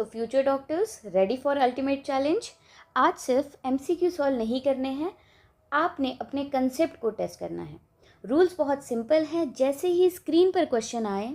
तो future doctors ready for ultimate challenge. आज सिर्फ एमसीक्यू सॉल्व नहीं करने हैं, आपने अपने कंसेप्ट को टेस्ट करना है। रूल्स बहुत सिंपल हैं। जैसे ही स्क्रीन पर क्वेश्चन आए,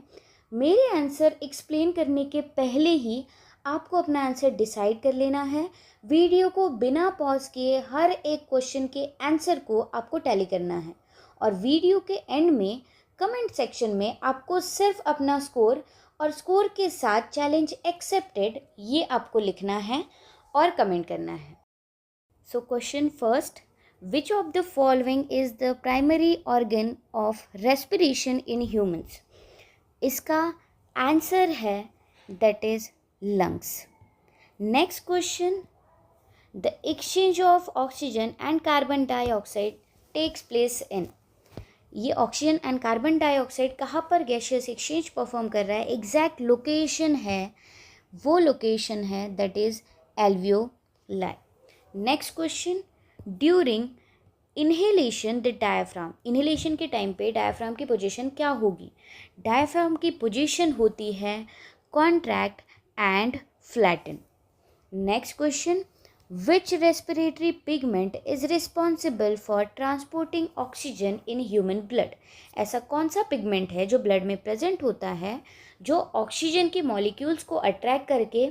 मेरे आंसर एक्सप्लेन करने के पहले ही आपको अपना आंसर डिसाइड कर लेना है। वीडियो को बिना पॉज किए हर एक क्वेश्चन के आंसर को आपको टैली करना है और वीडियो के एंड में कमेंट सेक्शन में आपको सिर्फ अपना स्कोर और स्कोर के साथ चैलेंज एक्सेप्टेड ये आपको लिखना है और कमेंट करना है। So question first, which of the following is the primary organ of respiration in humans? इसका आंसर है that is lungs. Next question, the exchange of oxygen and carbon dioxide takes place in? ये oxygen and carbon dioxide कहाँ पर gaseous exchange perform कर रहा है, exact location है, वो लोकेशन है that is alveoli. Next question, during inhalation the diaphragm, inhalation के टाइम पे डायफ्राम की पोजीशन क्या होगी? डायफ्राम की पोजीशन होती है contract and flatten. Next question, which respiratory pigment is responsible for transporting oxygen in human blood? ऐसा कौन सा पिगमेंट है जो ब्लड में प्रेजेंट होता है, जो ऑक्सीजन के मॉलिक्यूल्स को अट्रैक्ट करके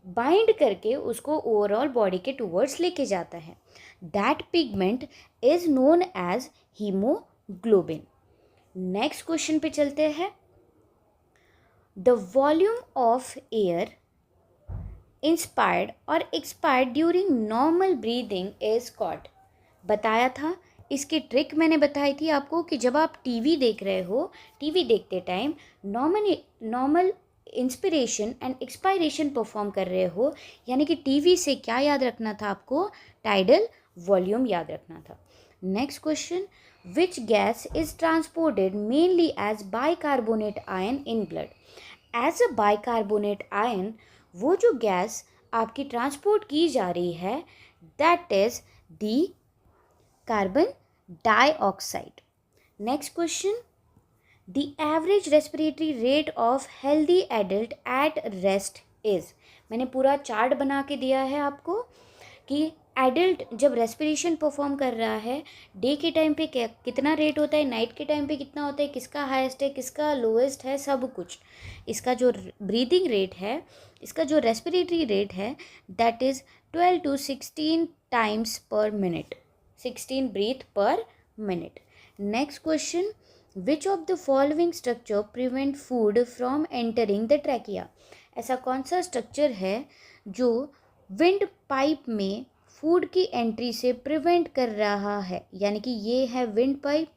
बाइंड करके उसको ओवरऑल बॉडी के टूवर्ड्स लेके जाता है? That pigment is known as haemoglobin. Next question पे चलते हैं। The volume of air inspired और expired during normal breathing is called? बताया था, इसकी ट्रिक मैंने बताई थी आपको कि जब आप टीवी देख रहे हो, टीवी देखते time normal inspiration and expiration perform कर रहे हो, यानी कि टीवी से क्या याद रखना था आपको? टाइडल वॉल्यूम याद रखना था। Next question, which gas is transported mainly as bicarbonate ion in blood? As a bicarbonate ion वो जो गैस आपकी ट्रांसपोर्ट की जा रही है that is the carbon dioxide. Next question, the average respiratory rate of healthy adult at rest is? मैंने पूरा chart बना के दिया है आपको कि एडल्ट जब रेस्पिरेशन परफॉर्म कर रहा है डे के टाइम पे कितना रेट होता है, नाइट के टाइम पे कितना होता है, किसका हाईएस्ट है, किसका लोएस्ट है, सब कुछ। इसका जो ब्रीदिंग रेट है, इसका जो रेस्पिरेटरी रेट है that is 12 to 16 times per minute, 16 breath per minute. Next question, which of the following structure prevent food from entering the trachea? ऐसा कौन सा स्ट्रक्चर है जो विंड पाइप में फूड की एंट्री से प्रिवेंट कर रहा है? यानी कि ये है विंड पाइप,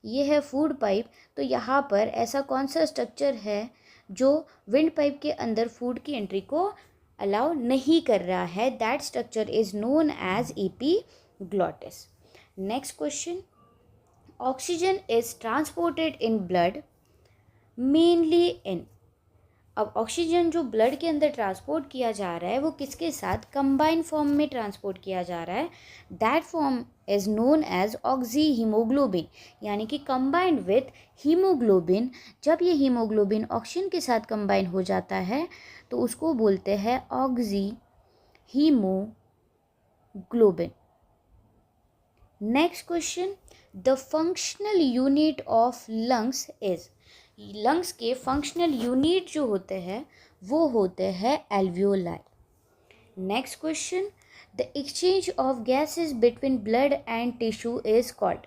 ये है फूड पाइप, तो यहाँ पर ऐसा कौन सा स्ट्रक्चर है जो विंड पाइप के अंदर फूड की एंट्री को अलाउ नहीं कर रहा है? That structure is known as epiglottis. Next question, oxygen is transported in blood mainly in? अब ऑक्सीजन जो ब्लड के अंदर ट्रांसपोर्ट किया जा रहा है वो किसके साथ? कंबाइन फॉर्म में ट्रांसपोर्ट किया जा रहा है। That form is known as oxy haemoglobin, यानी कि कंबाइंड विथ हीमोग्लोबिन। जब ये हीमोग्लोबिन ऑक्सीजन के साथ कंबाइन हो जाता है तो उसको बोलते हैं oxy haemoglobin. Next question, the functional unit of lungs is? Lungs के फंक्शनल यूनिट जो होते हैं वो होते हैं alveoli. Next question, the exchange of gases between blood and tissue is called?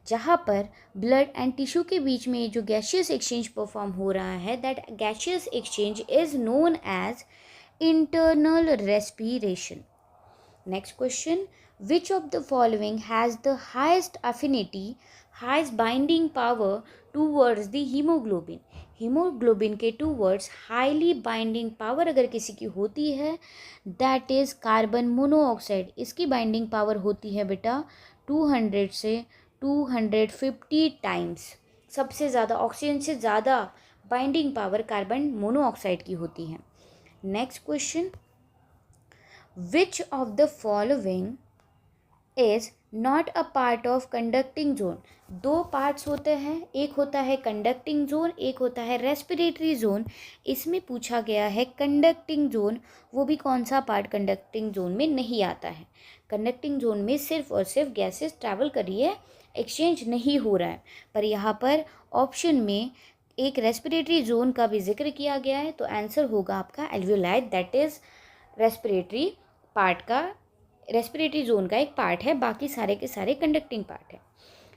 जहाँ पर ब्लड एंड टिश्यू के बीच में जो गैशियस एक्सचेंज परफॉर्म हो रहा है that gaseous exchange is known as internal respiration. Next question, which of the following has the highest affinity, highest binding power towards the hemoglobin? Haemoglobin के towards highly binding power अगर किसी की होती है that is carbon monoxide. इसकी binding power होती है बेटा 200 से 250 टाइम्स। सबसे ज़्यादा ऑक्सीजन से ज़्यादा बाइंडिंग पावर कार्बन मोनोऑक्साइड की होती है। Next question, which of the following is not a part of conducting zone. दो पार्ट्स होते हैं, एक होता है कंडक्टिंग जोन, एक होता है रेस्पिरेटरी जोन। इसमें पूछा गया है कंडक्टिंग जोन, वो भी कौन सा पार्ट कंडक्टिंग जोन में नहीं आता है। कंडक्टिंग जोन में सिर्फ और सिर्फ गैसेस ट्रैवल कर रही है, एक्सचेंज नहीं हो रहा है। पर यहाँ पर ऑप्शन में एक रेस्पिरेटरी जोन का भी जिक्र किया गया है, तो आंसर होगा आपका alveoli, that is respiratory part का, रेस्पिरेटरी जोन का एक पार्ट है, बाकी सारे के सारे कंडक्टिंग पार्ट है।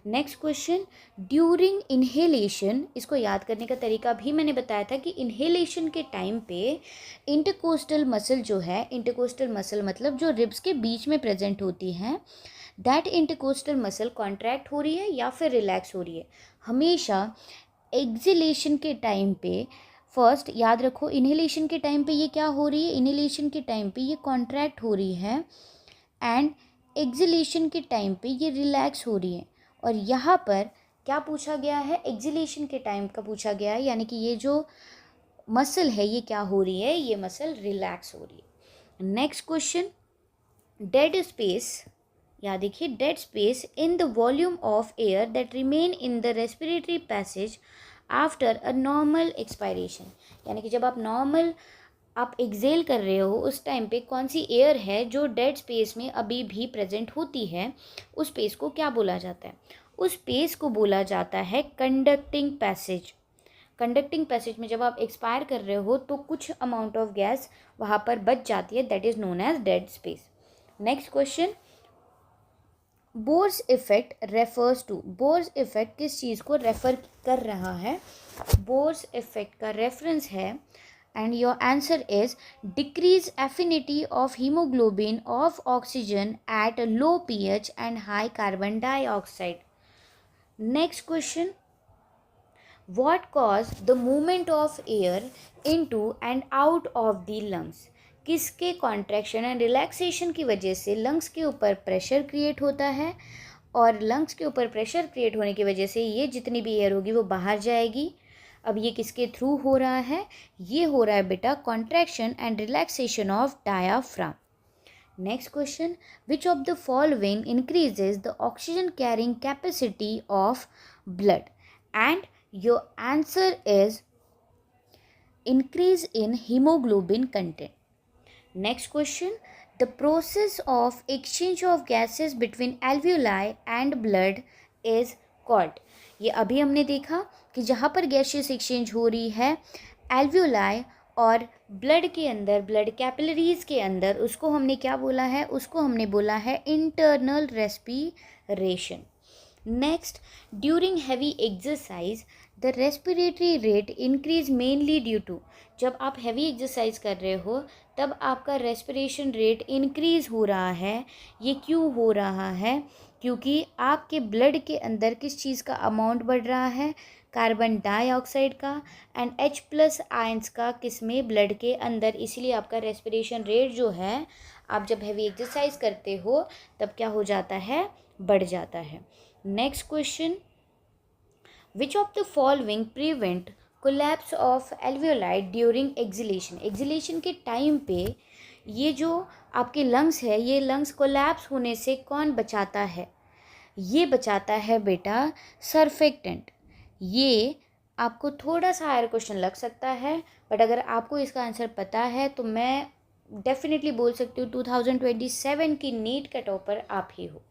नेक्स्ट क्वेश्चन, ड्यूरिंग इन्हेलेशन, इसको याद करने का तरीका भी मैंने बताया था कि इन्हेलेशन के टाइम पे इंटरकोस्टल मसल जो है, इंटरकोस्टल मसल मतलब जो रिब्स के बीच में प्रेजेंट होती हैं, दैट इंटरकोस्टल मसल कॉन्ट्रैक्ट हो रही है या फिर रिलैक्स हो रही है। हमेशा एक्सिलेशन के टाइम पे, फर्स्ट याद रखो, इन्हेलेशन के टाइम पे ये क्या हो रही है, इन्हेलेशन के टाइम पे ये कॉन्ट्रैक्ट हो रही है एंड एक्सिलेशन के टाइम पे ये रिलैक्स हो रही है। और यहाँ पर क्या पूछा गया है, एक्सिलेशन के टाइम का पूछा गया है, यानी कि ये जो मसल है ये क्या हो रही है, ये मसल रिलैक्स हो रही है। नेक्स्ट क्वेश्चन, डेड स्पेस, या देखिए, dead space in the volume of air that remain in the respiratory passage after a normal expiration, यानी कि जब आप नॉर्मल आप एक्सेल कर रहे हो उस टाइम पे कौन सी एयर है जो डेड स्पेस में अभी भी प्रेजेंट होती है, उस स्पेस को क्या बोला जाता है, उस स्पेस को बोला जाता है कंडक्टिंग पैसेज। कंडक्टिंग पैसेज में जब आप एक्सपायर कर रहे हो तो कुछ अमाउंट ऑफ गैस वहाँ पर बच जाती है, that is known as dead space. Next question, Bohr's effect refers to, Bohr's effect किस चीज़ को रेफर कर रहा है, बोर्स इफेक्ट का रेफरेंस है, and your answer is decrease affinity of hemoglobin of oxygen at a low pH and high carbon dioxide. Next question, what caused the movement of air into and out of the lungs, किसके contraction and relaxation की वजह से lungs के ऊपर pressure create होता है, और lungs के ऊपर प्रेशर क्रिएट होने की वजह से ये जितनी भी एयर होगी वो बाहर जाएगी। अब ये किसके थ्रू हो रहा है, ये हो रहा है बेटा contraction and relaxation of diaphragm. Next question, which of the following increases the oxygen carrying capacity of blood, and your answer is increase in haemoglobin content. Next question, the process of exchange of gases between alveoli and blood is called, ये अभी हमने देखा कि जहाँ पर gaseous exchange हो रही है एल्वियोलाई और ब्लड के अंदर, ब्लड कैपिलरीज के अंदर, उसको हमने क्या बोला है, उसको हमने बोला है internal respiration. Next, during heavy exercise the respiratory rate increase mainly due to, जब आप हैवी एक्सरसाइज कर रहे हो तब आपका रेस्पिरेशन रेट इंक्रीज हो रहा है, ये क्यों हो रहा है, क्योंकि आपके ब्लड के अंदर किस चीज़ का अमाउंट बढ़ रहा है, कार्बन डाइऑक्साइड का एंड H+ आयंस का, किस में, ब्लड के अंदर, इसीलिए आपका रेस्पिरेशन रेट जो है, आप जब हैवी एक्सरसाइज करते हो तब क्या हो जाता है, बढ़ जाता है। Next question, which of the following prevent collapse of alveoli during acceleration, acceleration के टाइम पे ये जो आपके लंग्स है, ये लंग्स कोलैप्स होने से कौन बचाता है, ये बचाता है बेटा सर्फेक्टेंट। ये आपको थोड़ा सा हायर क्वेश्चन लग सकता है, बट अगर आपको इसका आंसर पता है तो मैं डेफिनेटली बोल सकती हूँ 2027 की नीट का टॉपर आप ही हो।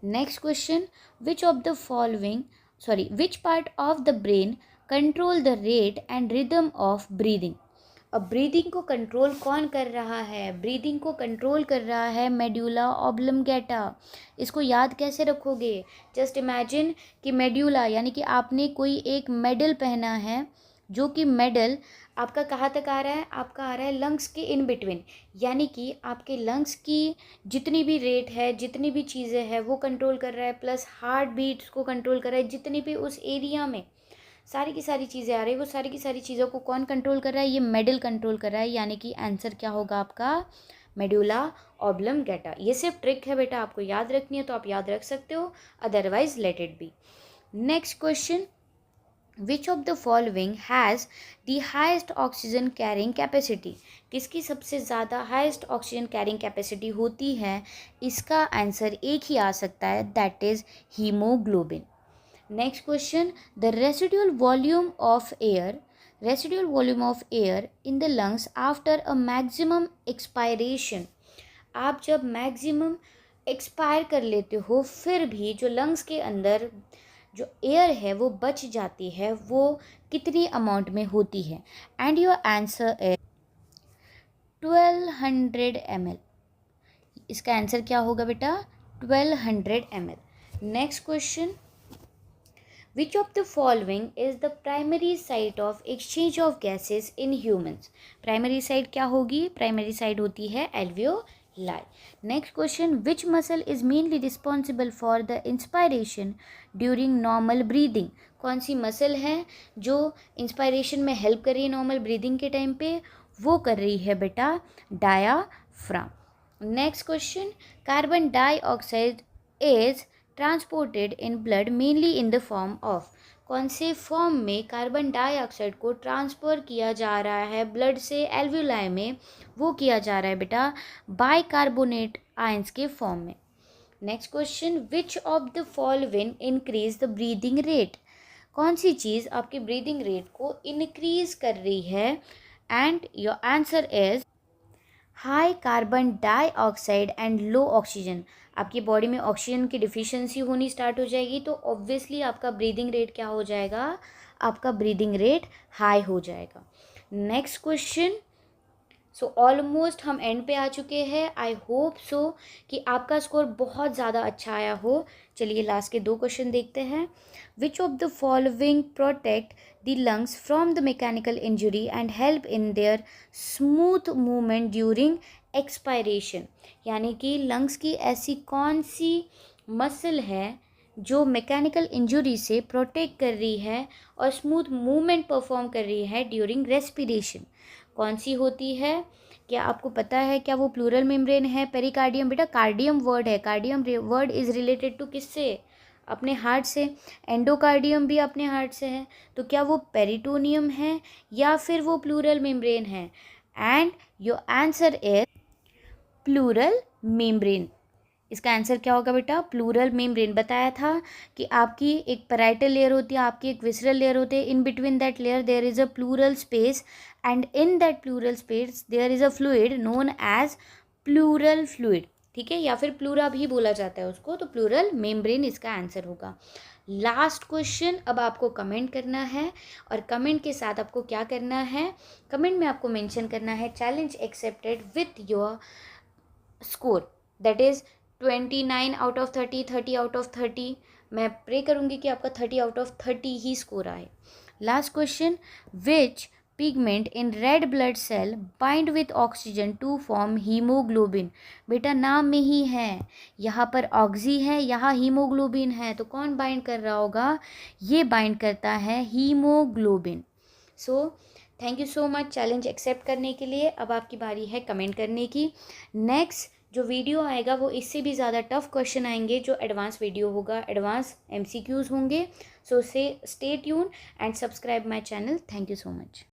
Next question, which of the following, which part of the brain control the rate and rhythm of breathing. अब ब्रीदिंग को कंट्रोल कौन कर रहा है, ब्रीदिंग को कंट्रोल कर रहा है मेड्यूला ऑब्लंगेटा। इसको याद कैसे रखोगे, जस्ट इमेजिन कि मेड्यूला, यानी कि आपने कोई एक मेडल पहना है, जो कि मेडल आपका कहाँ तक आ रहा है, आपका आ रहा है लंग्स के इन बिटवीन, यानी कि आपके लंग्स की जितनी भी रेट है, जितनी भी चीज़ें हैं वो कंट्रोल कर रहा है, प्लस हार्ट बीट्स को कंट्रोल कर रहा है, जितनी भी उस एरिया में सारी की सारी चीज़ें आ रही है, वो सारी की सारी चीज़ों को कौन कंट्रोल कर रहा है, ये मेडल कंट्रोल कर रहा है, यानी कि आंसर क्या होगा आपका, मेडुला ऑब्लंगेटा। ये सिर्फ ट्रिक है बेटा, आपको याद रखनी है तो आप याद रख सकते हो, otherwise let it be. Next question, which of the following has the highest oxygen carrying capacity, किसकी सबसे ज़्यादा हाइस्ट ऑक्सीजन कैरिंग कैपेसिटी होती है, इसका आंसर एक ही आ सकता है, that is haemoglobin. Next question, the residual volume of air in the lungs after a maximum expiration, आप जब मैक्सिमम एक्सपायर कर लेते हो फिर भी जो लंग्स के अंदर जो एयर है वो बच जाती है, वो कितनी अमाउंट में होती है, and your answer is 1200 ml। इसका आंसर क्या होगा बेटा, 1200 ml। Next question, which of the following is the primary site of exchange of gases in humans, primary site क्या होगी, प्राइमरी साइट होती है alveoli. Next question, which muscle is mainly responsible for the inspiration during normal breathing, कौन सी muscle है जो inspiration में help कर रही है नॉर्मल ब्रीदिंग के टाइम पे, वो कर रही है बेटा diaphragm. Next question, carbon dioxide is transported in blood mainly in the form of, कौन से फॉर्म में कार्बन डाइऑक्साइड को ट्रांसफ़र किया जा रहा है ब्लड से एल्वियोलाई में, वो किया जा रहा है बेटा बाइकार्बोनेट आयंस के फॉर्म में। Next question, which of the following increase the breathing rate, कौन सी चीज़ आपकी ब्रीदिंग रेट को इंक्रीज कर रही है, and your answer is high carbon dioxide and low oxygen, आपकी बॉडी में ऑक्सीजन की डिफिशियंसी होनी स्टार्ट हो जाएगी तो ऑब्वियसली आपका ब्रीदिंग रेट क्या हो जाएगा, आपका ब्रीदिंग रेट हाई हो जाएगा। नेक्स्ट क्वेश्चन, सो ऑलमोस्ट हम एंड पे आ चुके हैं, आई होप सो कि आपका स्कोर बहुत ज़्यादा अच्छा आया हो। चलिए लास्ट के 2 क्वेश्चन देखते हैं। विच of the following protect the lungs from the mechanical injury and help in their smooth movement during expiration, यानी कि लंग्स की ऐसी कौन सी मसल है जो मैकेनिकल इंजरी से प्रोटेक्ट कर रही है और स्मूथ मूवमेंट परफॉर्म कर रही है ड्यूरिंग रेस्पिरेशन, कौन सी होती है, क्या आपको पता है, क्या वो प्लूरल मेम्ब्रेन है, पेरिकार्डियम, बेटा कार्डियम वर्ड है, cardium word is related to किससे, अपने हार्ट से, एंडोकार्डियम भी अपने हार्ट से है, तो क्या वो पेरिटोनियम है या फिर वो प्लूरल मेम्ब्रेन है, and your answer is pleural membrane. इसका आंसर क्या होगा बेटा, प्लूरल मेम्ब्रेन। बताया था कि आपकी एक पैराइटल लेयर होती है, आपकी एक विसरल लेयर होती है, in between that layer there is a pleural space and in that pleural space there is a fluid known as pleural fluid, ठीक है, या फिर प्लूरा भी बोला जाता है उसको, तो प्लूरल मेम्ब्रेन इसका आंसर होगा। लास्ट क्वेश्चन, अब आपको कमेंट करना है और कमेंट के साथ आपको क्या करना है, कमेंट में आपको मेंशन करना है challenge accepted with your score, that is 29 out of 30, 30 out of 30। मैं प्रे करूँगी कि आपका 30 आउट ऑफ 30 ही स्कोर आए। Last question, which pigment in red blood cell bind with oxygen to form haemoglobin, बेटा नाम में ही है, यहाँ पर ऑक्सी है, यहाँ हीमोग्लोबिन है, तो कौन बाइंड कर रहा होगा, ये बाइंड करता है haemoglobin. So thank you so much challenge accept करने के लिए। अब आपकी बारी है कमेंट करने की। नेक्स्ट जो वीडियो आएगा वो इससे भी ज़्यादा टफ क्वेश्चन आएंगे, जो एडवांस वीडियो होगा, एडवांस MCQs होंगे। सो से stay tune and subscribe my channel. Thank you so much.